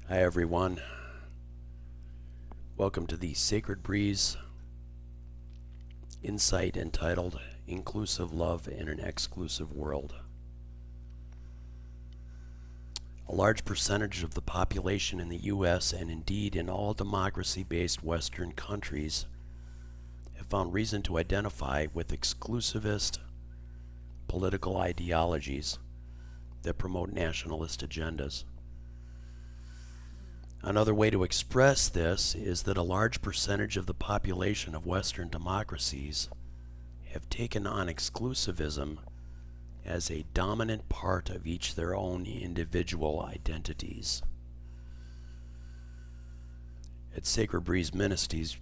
Hi everyone. Welcome to the Sacred Breeze Insight entitled Inclusive Love in an Exclusive World. A large percentage of the population in the U.S. and indeed in all democracy-based Western countries have found reason to identify with exclusivist political ideologies that promote nationalist agendas. Another way to express this is that a large percentage of the population of Western democracies have taken on exclusivism as a dominant part of each their own individual identities. At Sacred Breeze Ministries,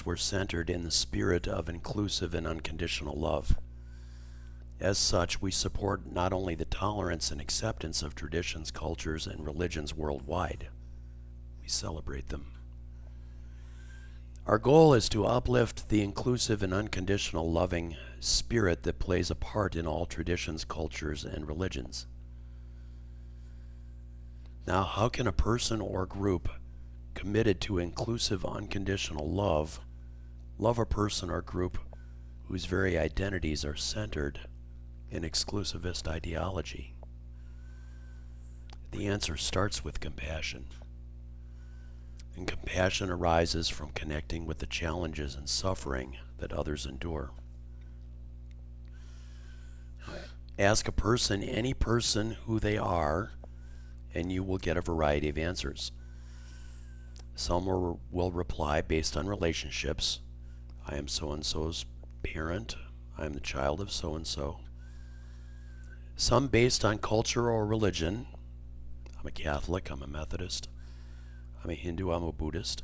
we're centered in the spirit of inclusive and unconditional love. As such, we support not only the tolerance and acceptance of traditions, cultures, and religions worldwide, we celebrate them. Our goal is to uplift the inclusive and unconditional loving spirit that plays a part in all traditions, cultures, and religions. Now, how can a person or group committed to inclusive, unconditional love a person or group whose very identities are centered in exclusivist ideology? The answer starts with compassion. And compassion arises from connecting with the challenges and suffering that others endure. Ask a person, any person, who they are, and you will get a variety of answers. Some will reply based on relationships. I am so-and-so's parent. I am the child of so-and-so. Some based on culture or religion. I'm a Catholic, I'm a Methodist. I'm a Hindu, I'm a Buddhist.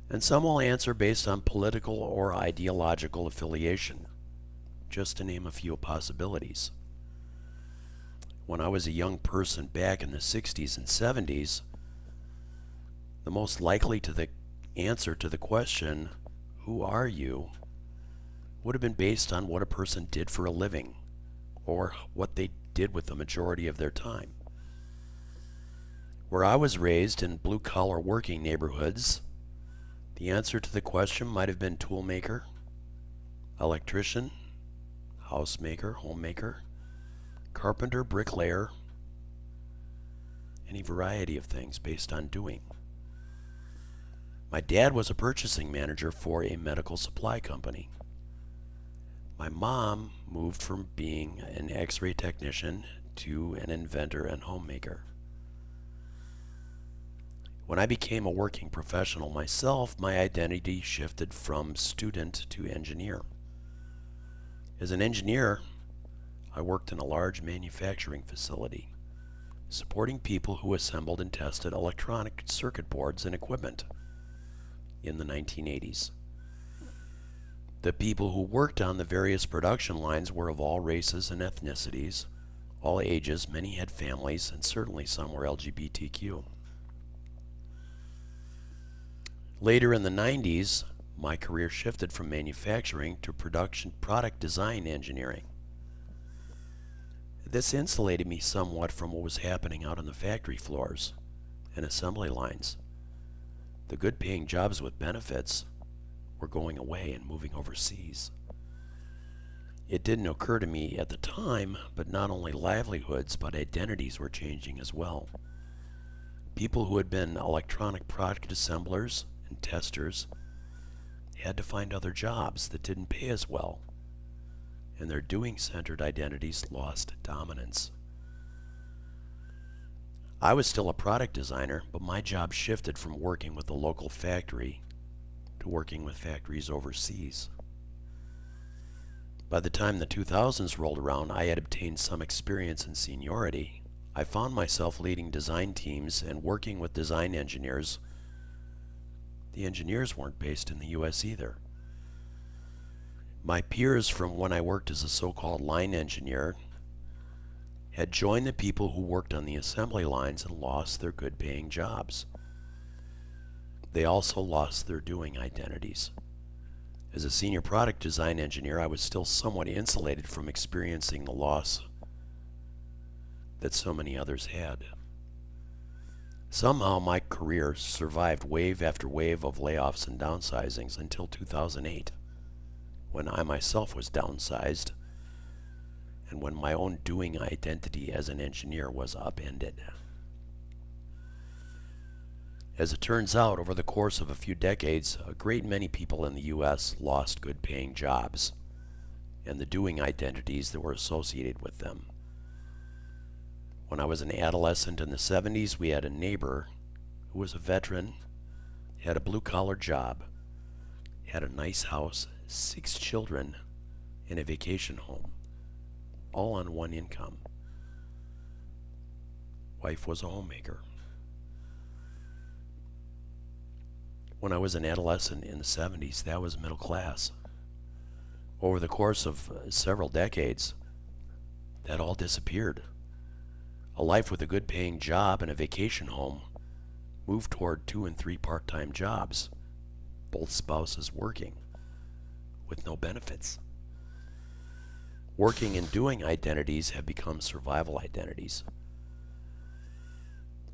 And some will answer based on political or ideological affiliation, just to name a few possibilities. When I was a young person back in the 60s and 70s, the most likely to the answer to the question, who are you, would have been based on what a person did for a living, or what they did with the majority of their time. Where I was raised in blue-collar working neighborhoods, the answer to the question might have been toolmaker, electrician, housemaker, homemaker, carpenter, bricklayer, any variety of things based on doing. My dad was a purchasing manager for a medical supply company. My mom moved from being an X-ray technician to an inventor and homemaker. When I became a working professional myself, my identity shifted from student to engineer. As an engineer, I worked in a large manufacturing facility, supporting people who assembled and tested electronic circuit boards and equipment in the 1980s. The people who worked on the various production lines were of all races and ethnicities, all ages, many had families, and certainly some were LGBTQ. Later in the 90s, my career shifted from manufacturing to product design engineering. This insulated me somewhat from what was happening out on the factory floors and assembly lines. The good paying jobs with benefits were going away and moving overseas. It didn't occur to me at the time, but not only livelihoods but identities were changing as well. People who had been electronic product assemblers and testers had to find other jobs that didn't pay as well, and their doing-centered identities lost dominance. I was still a product designer, but my job shifted from working with the local factory to working with factories overseas. By the time the 2000s rolled around, I had obtained some experience and seniority. I found myself leading design teams and working with design engineers. The engineers weren't based in the US either. My peers from when I worked as a so-called line engineer had joined the people who worked on the assembly lines and lost their good-paying jobs. They also lost their doing identities. As a senior product design engineer, I was still somewhat insulated from experiencing the loss that so many others had. Somehow my career survived wave after wave of layoffs and downsizings until 2008, when I myself was downsized and when my own doing identity as an engineer was upended. As it turns out, over the course of a few decades, a great many people in the U.S. lost good paying jobs and the doing identities that were associated with them. When I was an adolescent in the 70s, we had a neighbor who was a veteran, had a blue-collar job, had a nice house, 6 children, and a vacation home, all on one income. Wife was a homemaker. When I was an adolescent in the 70s, that was middle class. Over the course of several decades, that all disappeared. A life with a good paying job and a vacation home moved toward 2 and 3 part-time jobs, both spouses working, with no benefits. Working and doing identities have become survival identities.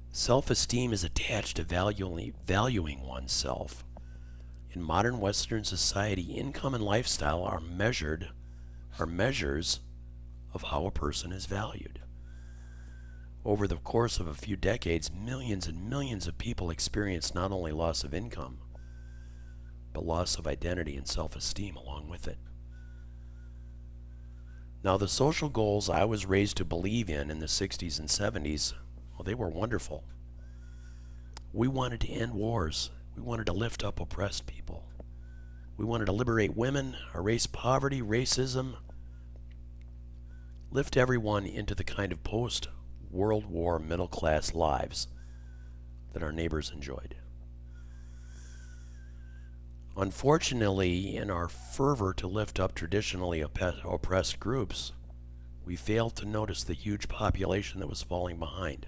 Self-esteem is attached to valuing oneself. In modern Western society, income and lifestyle are measures of how a person is valued. Over the course of a few decades, millions and millions of people experience not only loss of income, but loss of identity and self-esteem along with it. Now, the social goals I was raised to believe in the 60s and 70s, well, they were wonderful. We wanted to end wars. We wanted to lift up oppressed people. We wanted to liberate women, erase poverty, racism, lift everyone into the kind of post-World War middle-class lives that our neighbors enjoyed. Unfortunately, in our fervor to lift up traditionally oppressed groups, we failed to notice the huge population that was falling behind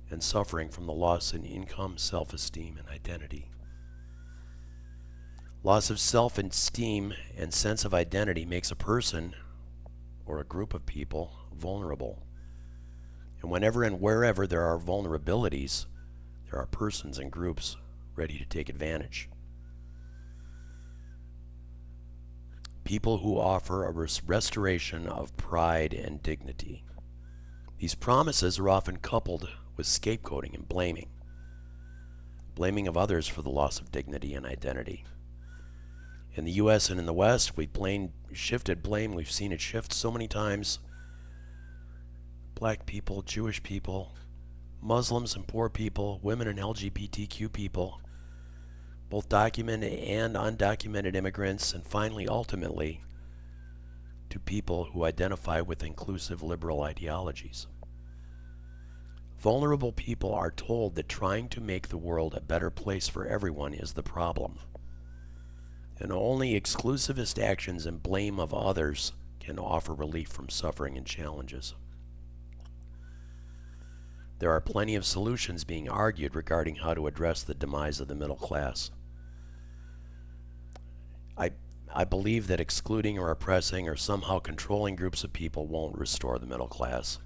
and suffering from the loss in income, self-esteem, and identity. Loss of self-esteem and sense of identity makes a person or a group of people vulnerable. And whenever and wherever there are vulnerabilities, there are persons and groups ready to take advantage. People who offer a restoration of pride and dignity. These promises are often coupled with scapegoating and blaming of others for the loss of dignity and identity. In the U.S. and in the West, we've shifted blame. We've seen it shift so many times. Black people, Jewish people, Muslims and poor people, women and LGBTQ people, both documented and undocumented immigrants, and finally, ultimately, to people who identify with inclusive liberal ideologies. Vulnerable people are told that trying to make the world a better place for everyone is the problem, and only exclusivist actions and blame of others can offer relief from suffering and challenges. There are plenty of solutions being argued regarding how to address the demise of the middle class. I believe that excluding or oppressing or somehow controlling groups of people won't restore the middle class.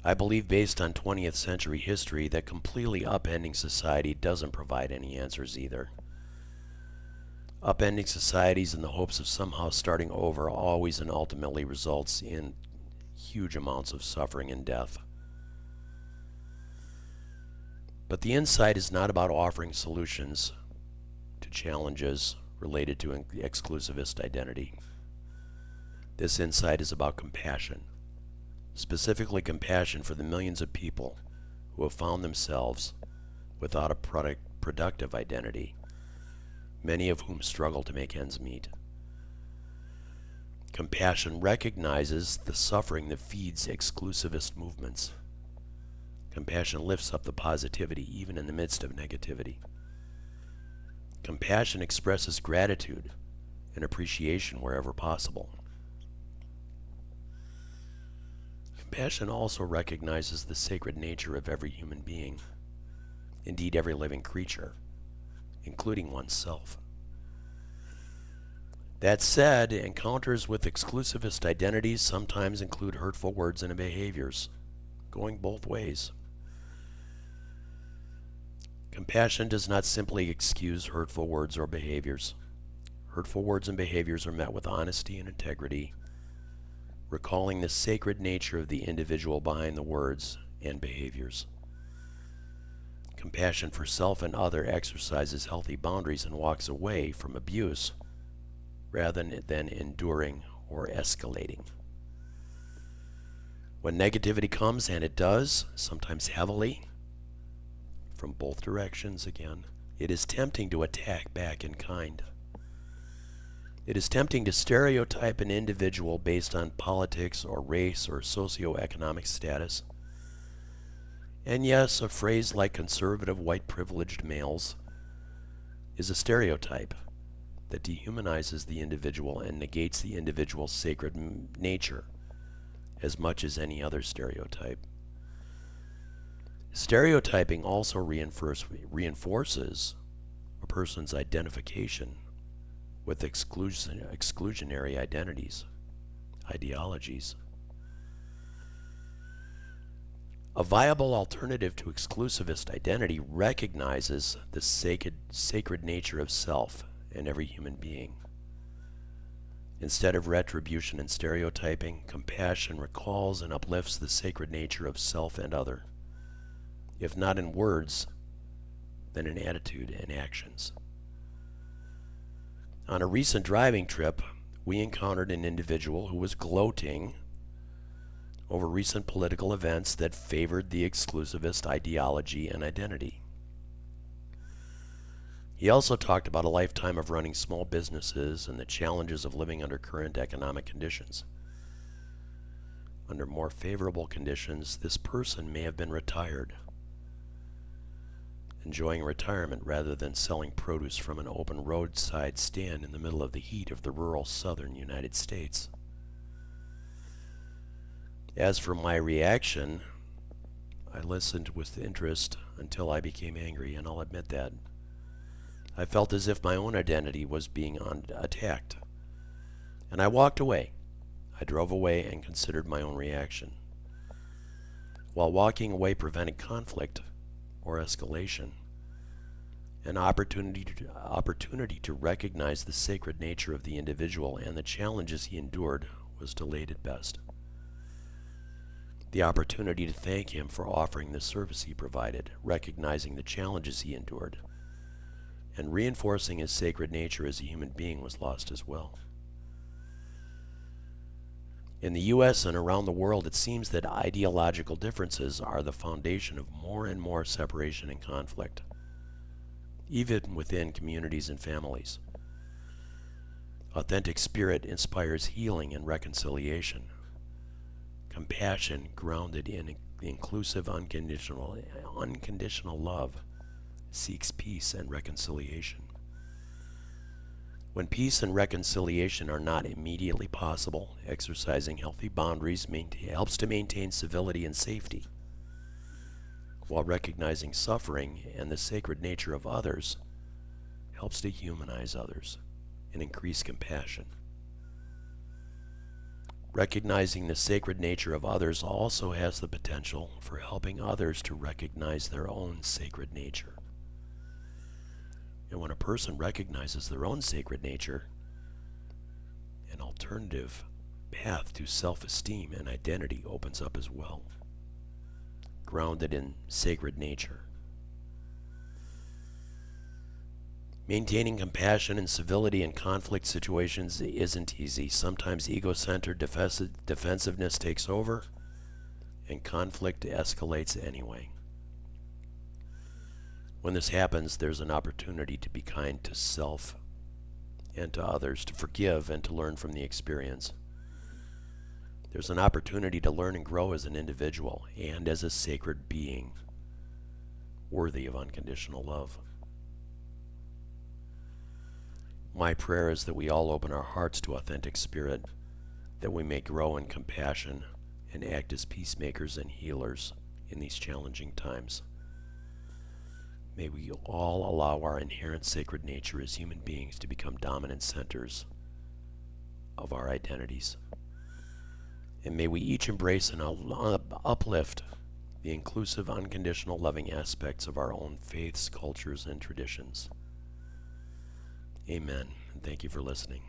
I believe, based on 20th century history, that completely upending society doesn't provide any answers either. Upending societies in the hopes of somehow starting over always and ultimately results in huge amounts of suffering and death. But the insight is not about offering solutions to challenges related to exclusivist identity. This insight is about compassion, specifically compassion for the millions of people who have found themselves without a productive identity, many of whom struggle to make ends meet. Compassion recognizes the suffering that feeds exclusivist movements. Compassion lifts up the positivity even in the midst of negativity. Compassion expresses gratitude and appreciation wherever possible. Compassion also recognizes the sacred nature of every human being, indeed every living creature, including oneself. That said, encounters with exclusivist identities sometimes include hurtful words and behaviors, going both ways. Compassion does not simply excuse hurtful words or behaviors. Hurtful words and behaviors are met with honesty and integrity, recalling the sacred nature of the individual behind the words and behaviors. Compassion for self and other exercises healthy boundaries and walks away from abuse rather than enduring or escalating. When negativity comes, and it does, sometimes heavily, from both directions again, it is tempting to attack back in kind. It is tempting to stereotype an individual based on politics or race or socioeconomic status. And yes, a phrase like conservative white privileged males is a stereotype that dehumanizes the individual and negates the individual's sacred nature as much as any other stereotype. Stereotyping also reinforces a person's identification with exclusionary ideologies. A viable alternative to exclusivist identity recognizes the sacred nature of self in every human being. Instead of retribution and stereotyping, compassion recalls and uplifts the sacred nature of self and other, if not in words, then in attitude and actions. On a recent driving trip, we encountered an individual who was gloating over recent political events that favored the exclusivist ideology and identity. He also talked about a lifetime of running small businesses and the challenges of living under current economic conditions. Under more favorable conditions, this person may have been retired, enjoying retirement rather than selling produce from an open roadside stand in the middle of the heat of the rural southern United States. As for my reaction, I listened with interest until I became angry, and I'll admit that. I felt as if my own identity was being attacked, and I walked away. I drove away and considered my own reaction. While walking away prevented conflict or escalation, an opportunity to recognize the sacred nature of the individual and the challenges he endured was delayed at best. The opportunity to thank him for offering the service he provided, recognizing the challenges he endured, and reinforcing his sacred nature as a human being was lost as well. In the U.S. and around the world, it seems that ideological differences are the foundation of more and more separation and conflict, even within communities and families. Authentic spirit inspires healing and reconciliation. Compassion grounded in inclusive, unconditional love seeks peace and reconciliation. When peace and reconciliation are not immediately possible, exercising healthy boundaries helps to maintain civility and safety, while recognizing suffering and the sacred nature of others helps to humanize others and increase compassion. Recognizing the sacred nature of others also has the potential for helping others to recognize their own sacred nature. And when a person recognizes their own sacred nature, an alternative path to self-esteem and identity opens up as well, grounded in sacred nature. Maintaining compassion and civility in conflict situations isn't easy. Sometimes ego-centered defensiveness takes over, and conflict escalates anyway. When this happens, there's an opportunity to be kind to self and to others, to forgive and to learn from the experience. There's an opportunity to learn and grow as an individual and as a sacred being, worthy of unconditional love. My prayer is that we all open our hearts to authentic spirit, that we may grow in compassion and act as peacemakers and healers in these challenging times. May we all allow our inherent sacred nature as human beings to become dominant centers of our identities. And may we each embrace and uplift the inclusive, unconditional, loving aspects of our own faiths, cultures, and traditions. Amen. And thank you for listening.